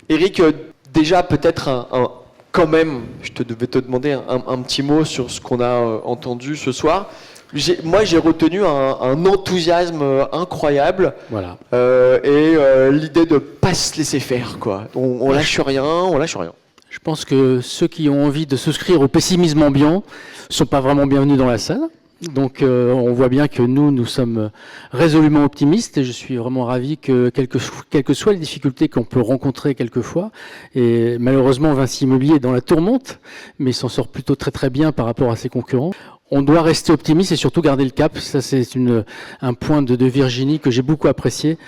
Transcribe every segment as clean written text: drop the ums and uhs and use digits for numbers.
Eric, déjà peut-être quand même, vais te demander un petit mot sur ce qu'on a entendu ce soir. Moi, j'ai retenu un enthousiasme incroyable. Voilà. Et l'idée de pas se laisser faire, quoi. On lâche rien, on lâche rien. Je pense que ceux qui ont envie de souscrire au pessimisme ambiant sont pas vraiment bienvenus dans la salle. Donc on voit bien que nous sommes résolument optimistes et je suis vraiment ravi que quelles que soient les difficultés qu'on peut rencontrer quelquefois, et malheureusement Vinci Immobilier est dans la tourmente, mais il s'en sort plutôt très très bien par rapport à ses concurrents. On doit rester optimiste et surtout garder le cap. Ça c'est un point de Virginie que j'ai beaucoup apprécié.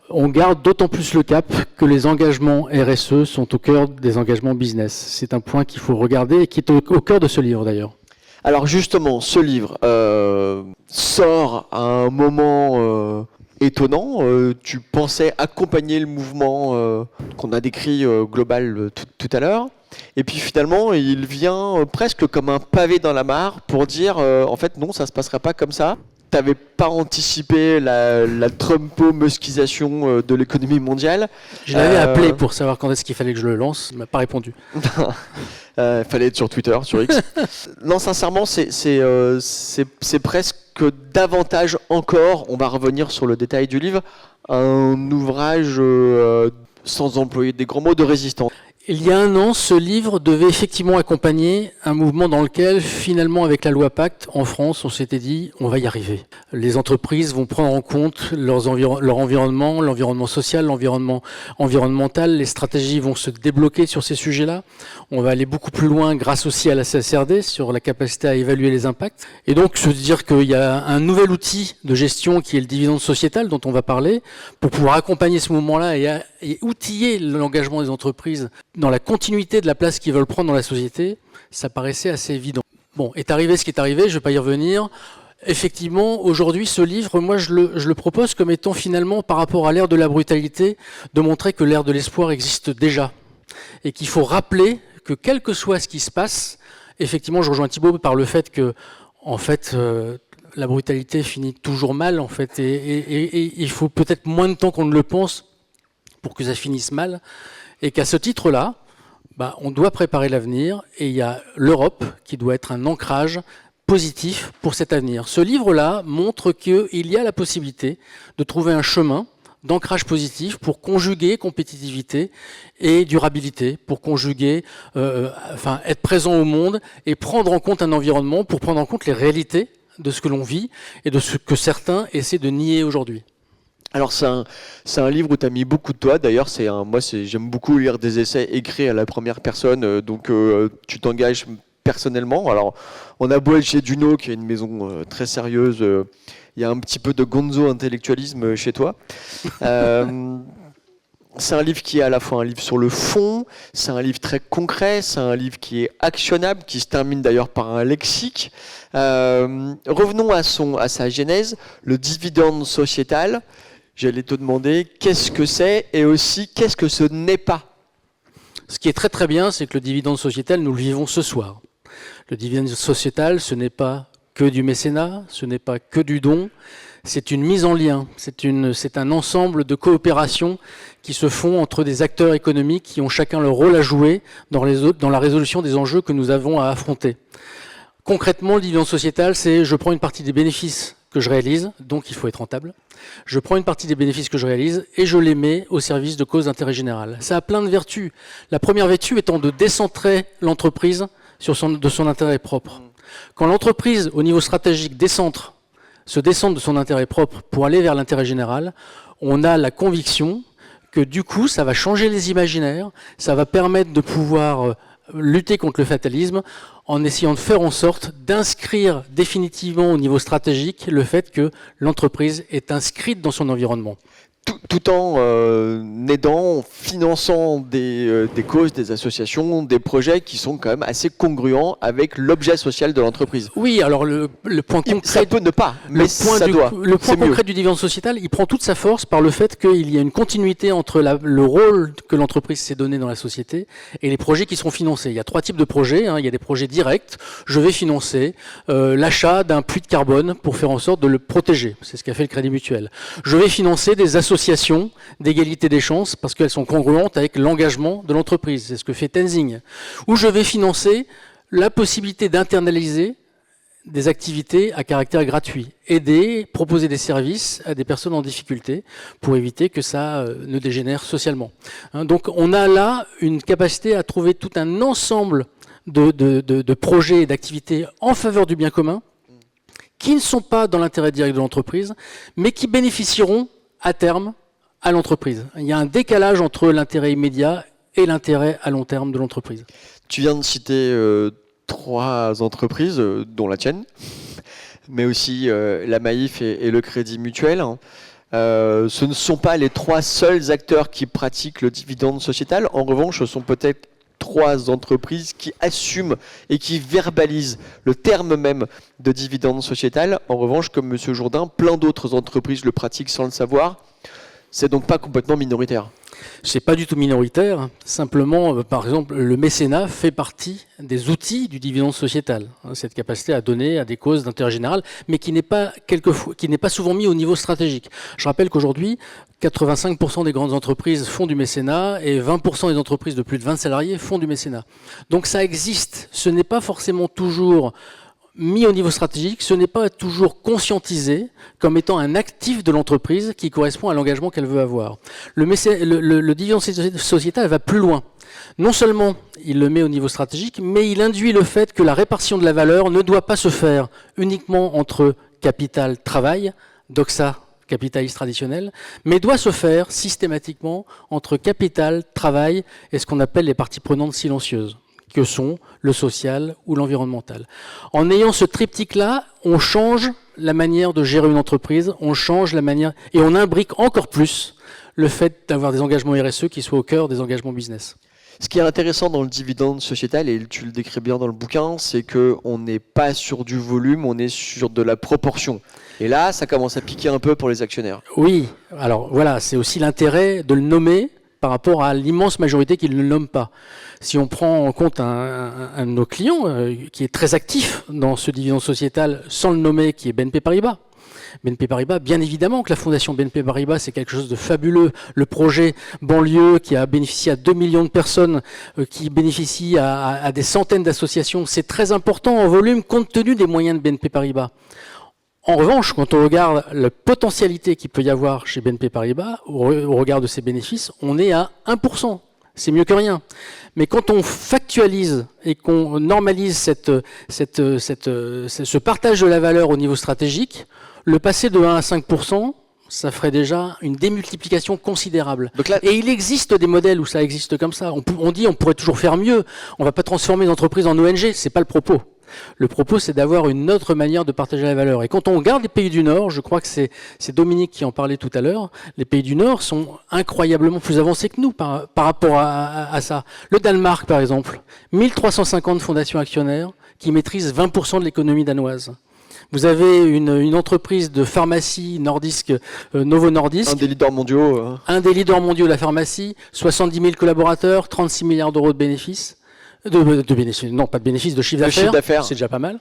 On garde d'autant plus le cap que les engagements RSE sont au cœur des engagements business. C'est un point qu'il faut regarder et qui est au cœur de ce livre d'ailleurs. Alors justement, ce livre sort à un moment étonnant. Tu pensais accompagner le mouvement qu'on a décrit global tout à l'heure. Et puis finalement, il vient presque comme un pavé dans la mare pour dire en fait non, ça ne se passera pas comme ça. Tu n'avais pas anticipé la Trumpo-muskisation de l'économie mondiale. Je l'avais appelé pour savoir quand est-ce qu'il fallait que je le lance. Il ne m'a pas répondu. Fallait être sur Twitter, sur X. Non, sincèrement, c'est presque davantage encore, on va revenir sur le détail du livre, un ouvrage, sans employer des grands mots, de résistance. Il y a un an, ce livre devait effectivement accompagner un mouvement dans lequel, finalement, avec la loi Pacte, en France, on s'était dit, on va y arriver. Les entreprises vont prendre en compte leur environnement, l'environnement social, l'environnement environnemental. Les stratégies vont se débloquer sur ces sujets-là. On va aller beaucoup plus loin grâce aussi à la CSRD sur la capacité à évaluer les impacts. Et donc, se dire qu'il y a un nouvel outil de gestion qui est le dividende sociétal dont on va parler pour pouvoir accompagner ce mouvement-là et outiller l'engagement des entreprises dans la continuité de la place qu'ils veulent prendre dans la société, ça paraissait assez évident. Bon, est arrivé ce qui est arrivé, je ne vais pas y revenir. Effectivement, aujourd'hui, ce livre, moi, je le propose comme étant finalement, par rapport à l'ère de la brutalité, de montrer que l'ère de l'espoir existe déjà. Et qu'il faut rappeler que quel que soit ce qui se passe, effectivement, je rejoins Thibaut par le fait que, en fait, la brutalité finit toujours mal, en fait, et il faut peut-être moins de temps qu'on ne le pense pour que ça finisse mal. Et qu'à ce titre-là, on doit préparer l'avenir et il y a l'Europe qui doit être un ancrage positif pour cet avenir. Ce livre-là montre qu'il y a la possibilité de trouver un chemin d'ancrage positif pour conjuguer compétitivité et durabilité, pour conjuguer, être présent au monde et prendre en compte un environnement, pour prendre en compte les réalités de ce que l'on vit et de ce que certains essaient de nier aujourd'hui. Alors c'est un livre où tu as mis beaucoup de toi. D'ailleurs, j'aime beaucoup lire des essais écrits à la première personne, donc tu t'engages personnellement. Alors on a beau être chez Duno, qui est une maison très sérieuse, il y a un petit peu de gonzo intellectualisme chez toi. C'est un livre qui est à la fois un livre sur le fond, c'est un livre très concret, c'est un livre qui est actionnable, qui se termine d'ailleurs par un lexique. Revenons à sa genèse, le dividende sociétal. J'allais te demander qu'est-ce que c'est et aussi qu'est-ce que ce n'est pas. Ce qui est très très bien, c'est que le dividende sociétal, nous le vivons ce soir. Le dividende sociétal, ce n'est pas que du mécénat, ce n'est pas que du don, c'est une mise en lien, c'est un ensemble de coopérations qui se font entre des acteurs économiques qui ont chacun leur rôle à jouer dans la résolution des enjeux que nous avons à affronter. Concrètement, le dividende sociétal, c'est je prends une partie des bénéfices que je réalise, donc il faut être rentable. Je prends une partie des bénéfices que je réalise et je les mets au service de causes d'intérêt général. Ça a plein de vertus. La première vertu étant de décentrer l'entreprise de son intérêt propre. Quand l'entreprise, au niveau stratégique, se décentre de son intérêt propre pour aller vers l'intérêt général, on a la conviction que du coup, ça va changer les imaginaires, ça va permettre de pouvoir lutter contre le fatalisme en essayant de faire en sorte d'inscrire définitivement au niveau stratégique le fait que l'entreprise est inscrite dans son environnement. Tout en aidant, finançant des causes, des associations, des projets qui sont quand même assez congruents avec l'objet social de l'entreprise. Oui, alors le point concret... Ça peut ne pas, mais ça doit. Le point concret du dividende sociétal, il prend toute sa force par le fait qu'il y a une continuité entre le rôle que l'entreprise s'est donné dans la société et les projets qui seront financés. Il y a 3 types de projets. Il y a des projets directs. Je vais financer l'achat d'un puits de carbone pour faire en sorte de le protéger. C'est ce qu'a fait le Crédit Mutuel. Je vais financer des associations associations d'égalité des chances parce qu'elles sont congruentes avec l'engagement de l'entreprise. C'est ce que fait Tenzing. Ou je vais financer la possibilité d'internaliser des activités à caractère gratuit, aider, proposer des services à des personnes en difficulté pour éviter que ça ne dégénère socialement. Donc on a là une capacité à trouver tout un ensemble de projets et d'activités en faveur du bien commun qui ne sont pas dans l'intérêt direct de l'entreprise, mais qui bénéficieront à terme à l'entreprise. Il y a un décalage entre l'intérêt immédiat et l'intérêt à long terme de l'entreprise. Tu viens de citer 3 entreprises, dont la tienne, mais aussi la Maïf et le Crédit Mutuel. Ce ne sont pas les 3 seuls acteurs qui pratiquent le dividende sociétal. En revanche, ce sont peut-être 3 entreprises qui assument et qui verbalisent le terme même de dividende sociétal. En revanche, comme M. Jourdain, plein d'autres entreprises le pratiquent sans le savoir. C'est donc pas complètement minoritaire. C'est pas du tout minoritaire. Simplement, par exemple, le mécénat fait partie des outils du dividende sociétal. Cette capacité à donner à des causes d'intérêt général, mais qui n'est pas souvent mis au niveau stratégique. Je rappelle qu'aujourd'hui, 85% des grandes entreprises font du mécénat et 20% des entreprises de plus de 20 salariés font du mécénat. Donc ça existe. Ce n'est pas forcément toujours mis au niveau stratégique, ce n'est pas toujours conscientisé comme étant un actif de l'entreprise qui correspond à l'engagement qu'elle veut avoir. Le dividende sociétal va plus loin. Non seulement il le met au niveau stratégique, mais il induit le fait que la répartition de la valeur ne doit pas se faire uniquement entre capital-travail, doxa capitaliste traditionnel, mais doit se faire systématiquement entre capital, travail et ce qu'on appelle les parties prenantes silencieuses, que sont le social ou l'environnemental. En ayant ce triptyque-là, on change la manière de gérer une entreprise, on change la manière, et on imbrique encore plus le fait d'avoir des engagements RSE qui soient au cœur des engagements business. Ce qui est intéressant dans le dividende sociétal, et tu le décris bien dans le bouquin, c'est qu'on n'est pas sur du volume, on est sur de la proportion. Et là, ça commence à piquer un peu pour les actionnaires. Oui, alors voilà, c'est aussi l'intérêt de le nommer par rapport à l'immense majorité qui ne le nomme pas. Si on prend en compte un de nos clients qui est très actif dans ce dividende sociétal sans le nommer, qui est BNP Paribas. BNP Paribas, bien évidemment que la fondation BNP Paribas, c'est quelque chose de fabuleux. Le projet banlieue qui a bénéficié à 2 millions de personnes, qui bénéficie à des centaines d'associations, c'est très important en volume compte tenu des moyens de BNP Paribas. En revanche, quand on regarde la potentialité qu'il peut y avoir chez BNP Paribas, au regard de ses bénéfices, on est à 1%. C'est mieux que rien. Mais quand on factualise et qu'on normalise ce partage de la valeur au niveau stratégique, le passer de 1 à 5%, ça ferait déjà une démultiplication considérable. Donc là, et il existe des modèles où ça existe comme ça. On dit on pourrait toujours faire mieux. On ne va pas transformer les entreprises en ONG, c'est pas le propos. Le propos, c'est d'avoir une autre manière de partager la valeur. Et quand on regarde les pays du Nord, je crois que c'est Dominique qui en parlait tout à l'heure, les pays du Nord sont incroyablement plus avancés que nous par rapport à ça. Le Danemark, par exemple, 1350 fondations actionnaires qui maîtrisent 20% de l'économie danoise. Vous avez une entreprise de pharmacie nordique, Novo Nordisk. Un des leaders mondiaux. Un des leaders mondiaux de la pharmacie, 70 000 collaborateurs, 36 milliards d'euros de bénéfices. De bénéfices, non, pas de bénéfices, de chiffre d'affaires, c'est déjà pas mal.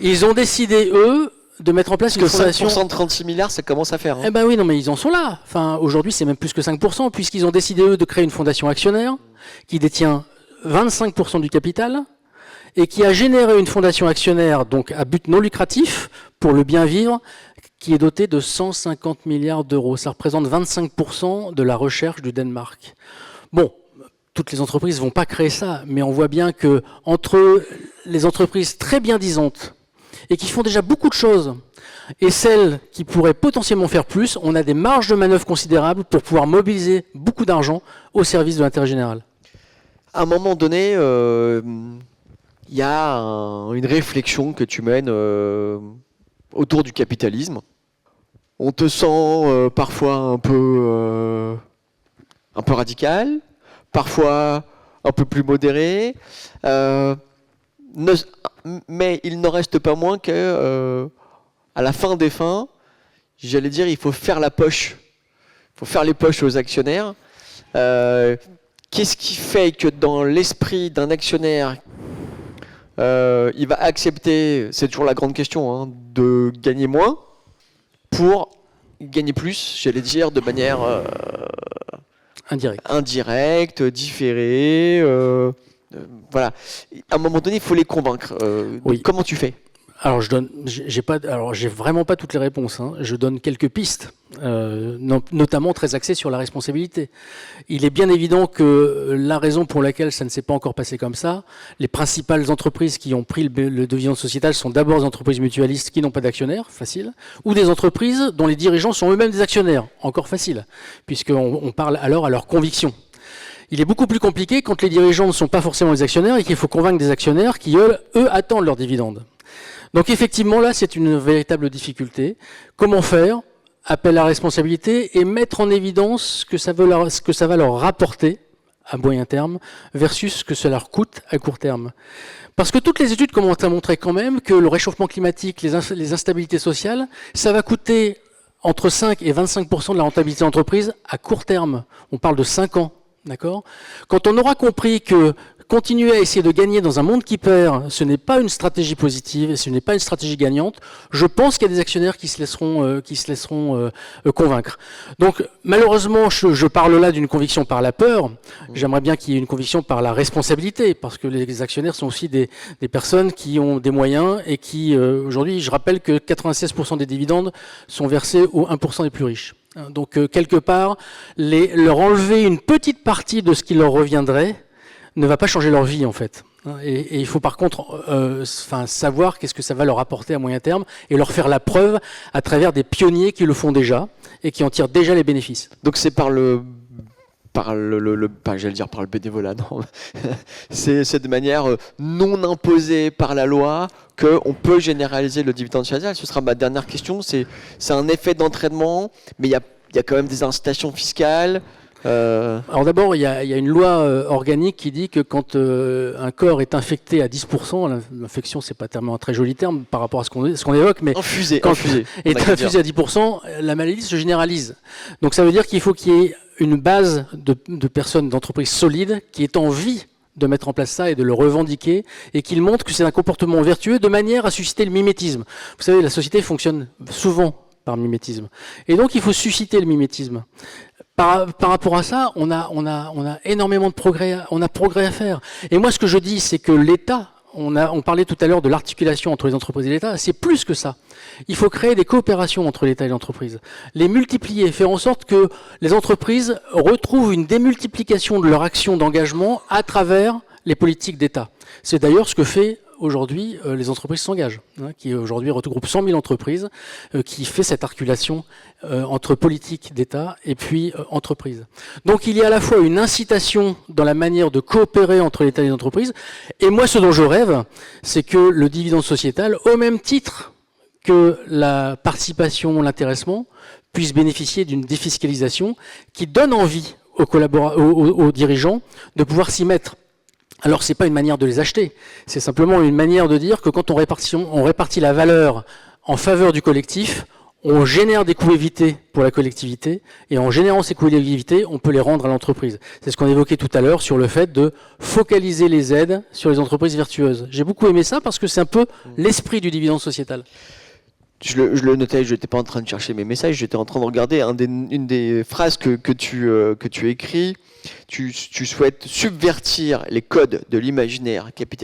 Ils ont décidé, eux, de mettre en place une fondation... 5% de 36 milliards, ça commence à faire. Eh ben oui, non, mais ils en sont là. Enfin, aujourd'hui, c'est même plus que 5%, puisqu'ils ont décidé, eux, de créer une fondation actionnaire qui détient 25% du capital et qui a généré une fondation actionnaire, donc à but non lucratif, pour le bien vivre, qui est dotée de 150 milliards d'euros. Ça représente 25% de la recherche du Danemark. Bon, toutes les entreprises ne vont pas créer ça, mais on voit bien que entre les entreprises très bien disantes et qui font déjà beaucoup de choses et celles qui pourraient potentiellement faire plus, on a des marges de manœuvre considérables pour pouvoir mobiliser beaucoup d'argent au service de l'intérêt général. À un moment donné, il y a une réflexion que tu mènes autour du capitalisme. On te sent parfois un peu radical, parfois un peu plus modéré, mais il n'en reste pas moins que à la fin des fins, j'allais dire, il faut faire la poche, il faut faire les poches aux actionnaires. Qu'est-ce qui fait que dans l'esprit d'un actionnaire, il va accepter, c'est toujours la grande question, de gagner moins pour gagner plus, j'allais dire, de manière indirecte, différée. Voilà. À un moment donné, il faut les convaincre. Oui. Comment tu fais ? Alors, j'ai vraiment pas toutes les réponses. Hein. Je donne quelques pistes, notamment très axées sur la responsabilité. Il est bien évident que la raison pour laquelle ça ne s'est pas encore passé comme ça, les principales entreprises qui ont pris le dividende sociétal sont d'abord des entreprises mutualistes qui n'ont pas d'actionnaires, facile, ou des entreprises dont les dirigeants sont eux-mêmes des actionnaires, encore facile, puisqu'on parle alors à leur conviction. Il est beaucoup plus compliqué quand les dirigeants ne sont pas forcément les actionnaires et qu'il faut convaincre des actionnaires qui, eux, attendent leurs dividendes. Donc effectivement, là, c'est une véritable difficulté. Comment faire ? Appel à responsabilité et mettre en évidence ce que ça va leur rapporter à moyen terme versus ce que ça leur coûte à court terme. Parce que toutes les études commencent à montrer quand même que le réchauffement climatique, les instabilités sociales, ça va coûter entre 5 et 25% de la rentabilité d'entreprise à court terme. On parle de 5 ans. D'accord ? Quand on aura compris que continuer à essayer de gagner dans un monde qui perd, ce n'est pas une stratégie positive et ce n'est pas une stratégie gagnante, je pense qu'il y a des actionnaires qui se laisseront convaincre. Donc malheureusement, je parle là d'une conviction par la peur. J'aimerais bien qu'il y ait une conviction par la responsabilité, parce que les actionnaires sont aussi des personnes qui ont des moyens et qui, aujourd'hui, je rappelle que 96% des dividendes sont versés aux 1% des plus riches. Donc quelque part, leur enlever une petite partie de ce qui leur reviendrait ne va pas changer leur vie en fait. Et il faut par contre savoir qu'est-ce que ça va leur apporter à moyen terme et leur faire la preuve à travers des pionniers qui le font déjà et qui en tirent déjà les bénéfices. Donc c'est par le bénévolat, non. c'est de manière non imposée par la loi qu'on peut généraliser le dividende social. Ce sera ma dernière question. C'est un effet d'entraînement, mais il y a quand même des incitations fiscales. Alors d'abord, il y a une loi organique qui dit que quand un corps est infecté à 10%, l'infection c'est pas tellement un très joli terme par rapport à ce qu'on évoque, mais quand est infusé à 10%, la maladie se généralise. Donc ça veut dire qu'il faut qu'il y ait une base de personnes, d'entreprises solides qui aient envie de mettre en place ça et de le revendiquer et qu'il montre que c'est un comportement vertueux de manière à susciter le mimétisme. Vous savez, la société fonctionne souvent par mimétisme. Et donc il faut susciter le mimétisme. Par rapport à ça, on a énormément de progrès, progrès à faire. Et moi, ce que je dis, c'est que l'État, on parlait tout à l'heure de l'articulation entre les entreprises et l'État, c'est plus que ça. Il faut créer des coopérations entre l'État et l'entreprise, les multiplier, faire en sorte que les entreprises retrouvent une démultiplication de leur action d'engagement à travers les politiques d'État. C'est d'ailleurs ce que fait aujourd'hui les entreprises s'engagent, qui aujourd'hui regroupe 100 000 entreprises, qui fait cette articulation entre politique d'État et puis entreprises. Donc il y a à la fois une incitation dans la manière de coopérer entre l'État et les entreprises, et moi ce dont je rêve, c'est que le dividende sociétal, au même titre que la participation, l'intéressement, puisse bénéficier d'une défiscalisation qui donne envie aux dirigeants de pouvoir s'y mettre. Alors c'est pas une manière de les acheter, c'est simplement une manière de dire que quand on répartit la valeur en faveur du collectif, on génère des coûts évités pour la collectivité, et en générant ces coûts évités, on peut les rendre à l'entreprise. C'est ce qu'on évoquait tout à l'heure sur le fait de focaliser les aides sur les entreprises vertueuses. J'ai beaucoup aimé ça parce que c'est un peu l'esprit du dividende sociétal. Je le notais, je n'étais pas en train de chercher mes messages, j'étais en train de regarder une des phrases que tu écris. Tu souhaites subvertir les codes de l'imaginaire capitaliste